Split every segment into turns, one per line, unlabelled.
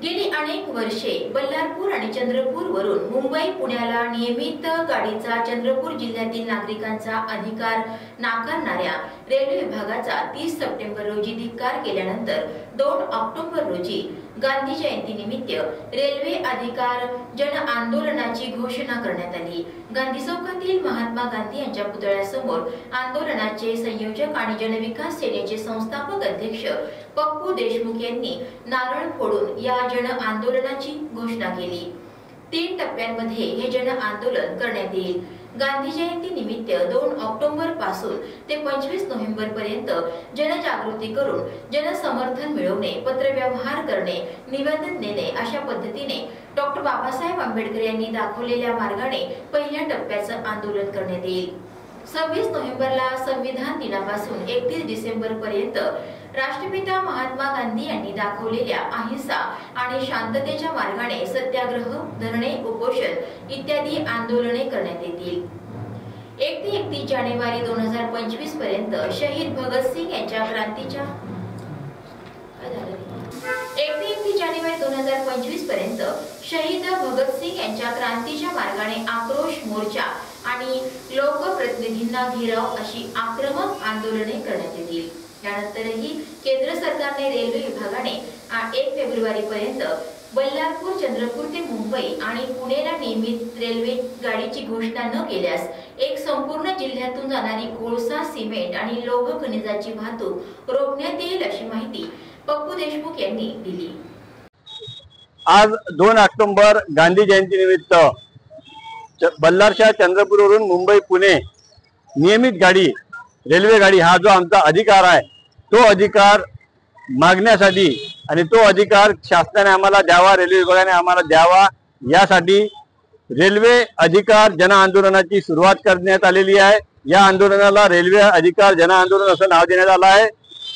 गेली अनेक वर्षे बल्लारपूर आणि चंद्रपूर वरून मुंबई पुण्याला नियमित गाडीचा चंद्रपूर जिल्ह्यातील नागरिकांचा अधिकार नाकारणाऱ्या रेल्वे विभागाचा 30 सप्टेंबर रोजी धिक्कार केल्यानंतर 2 ऑक्टोबर रोजी गांधी जयंती निमित्त रेल्वे अधिकार जन आंदोलनाची घोषणा करण्यात आली। गांधी चौकातील महात्मा गांधी यांच्या पुतळ्यासमोर आंदोलनाचे संयोजक आणि जनविकास सेनेचे संस्थापक अध्यक्ष पप्पू देशमुख यांनी नारळ फोडून या जन आंदोलनाची घोषणा केली। 3 टप्प्यांमध्ये हे जन आंदोलन करण्यात येईल। गांधी जयंती निमित्त 2 ऑक्टोबर पासून ते 25 नोव्हेंबर पर्यंत जनजागृती करून जनसमर्थन मिळवणे, पत्रव्यवहार करणे, निवेदन देणे अशा पद्धतीने डॉक्टर बाबासाहेब आंबेडकर यांनी दाखवलेल्या मार्गाने पहिल्या टप्प्याचं आंदोलन करण्यात येईल। 26 नोव्हेंबरला संविधान दिनापासून 31 डिसेंबर पर्यंत राष्ट्रपिता महात्मा गांधी यांनी दाखवलेल्या अहिंसा आणि शांततेच्या मार्गाने सत्याग्रह, धरणे, उपोषण इत्यादी आंदोलने करण्यात येतील। 1 ते 31 जानेवारी 2025 पर्यंत शहीद भगतसिंग यांच्या क्रांतीच्या 1 ते 31 जानेवारी 2025 पर्यंत शहीद भगतसिंग यांच्या क्रांतीच्या मार्गाने आक्रोश मोर्चा आणि लोकप्रतिनिधींना घेराव अशी आक्रमक आंदोलने करण्यात येतील। यानंतरही केंद्र सरकारने रेल्वे विभागाने 1 फेब्रुवारी पर्यंत बल्लारपूर, चंद्रपूर ते मुंबई आणि पुणेला नियमित रेल्वे गाडीची घोषणा न केल्यास एक संपूर्ण जिल्ह्यातून जाणारी कोळसा, सिमेंट आणि लोह खनिजाची वाहतूक रोखण्यात येईल अशी माहिती पप्पू देशमुख यांनी दिली।
आज 2 ऑक्टोबर गांधी जयंती निमित्त बल्लारच्या चंद्रपूरवरून मुंबई पुणे नियमित गाडी रेल्वे गाडी हा जो आमचा अधिकार आहे तो अधिकार मागण्यासाठी आणि तो अधिकार शासनाने आम्हाला द्यावा, रेल्वे विभागाने आम्हाला द्यावा यासाठी रेल्वे अधिकार जन आंदोलनाची सुरुवात करण्यात आलेली आहे। या आंदोलनाला रेल्वे अधिकार जन आंदोलन असं नाव देण्यात आलं आहे।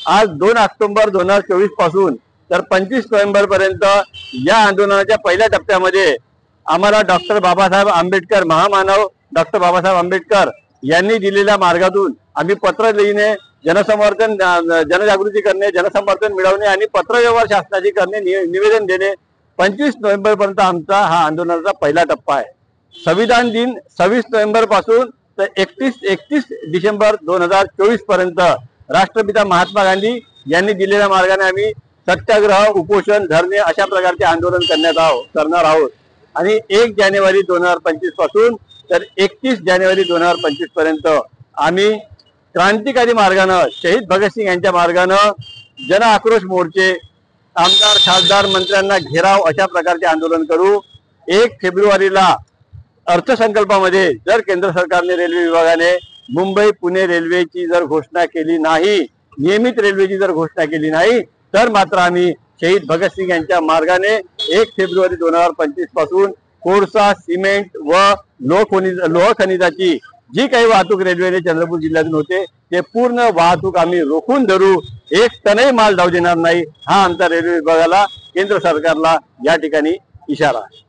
आज 2 ऑक्टोबर 2024 पासून तर 25 नोव्हेंबर पर्यंत या आंदोलनाच्या पहिल्या टप्प्यामध्ये आम्हाला डॉक्टर बाबासाहेब आंबेडकर, महामानव डॉक्टर बाबासाहेब आंबेडकर यांनी दिलेल्या मार्गातून आम्ही पत्र लिहिणे, जनसमर्थन, जनजागृती करणे, जनसमर्थन मिळवणे आणि पत्रव्यवहार शासनाची करणे, निवेदन देणे 25 नोव्हेंबर पर्यंत आमचा हा आंदोलनाचा पहिला टप्पा आहे। संविधान दिन 26 नोव्हेंबर पासून तर 31 डिसेंबर 2024 पर्यंत राष्ट्रपिता महात्मा गांधी यांनी दिलेल्या मार्गाने आम्ही सत्याग्रह, उपोषण, धरणे अशा प्रकारचे आंदोलन करणार आहोत आणि 1 जानेवारी 2025 पासून तर 31 जानेवारी 2025 पर्यंत आम्ही क्रांतिकारी मार्गाने शहीद भगतसिंग यांच्या मार्गाने जन आक्रोश मोर्चे, आमदार, खासदार, मंत्र्यांना घेराव अशा प्रकारचे आंदोलन करू। 1 फेब्रुवारीला अर्थसंकल्पामध्ये जर केंद्र सरकारने रेल्वे विभागाने मुंबई पुणे रेल्वेची जर घोषणा केली नाही, नियमित रेल्वेची जर घोषणा केली नाही तर मात्र आम्ही शहीद भगतसिंग यांच्या मार्गाने 1 फेब्रुवारी 2025 पासून कोळसा, सिमेंट व लोह खनिजाची जी काही वाहतूक रेल्वेने चंद्रपूर जिल्ह्यातून होते ते पूर्ण वाहतूक आम्ही रोखून धरू। 1 टनही माल जाऊ देणार नाही हा आमचा रेल्वे विभागाला, केंद्र सरकारला या ठिकाणी इशारा आहे।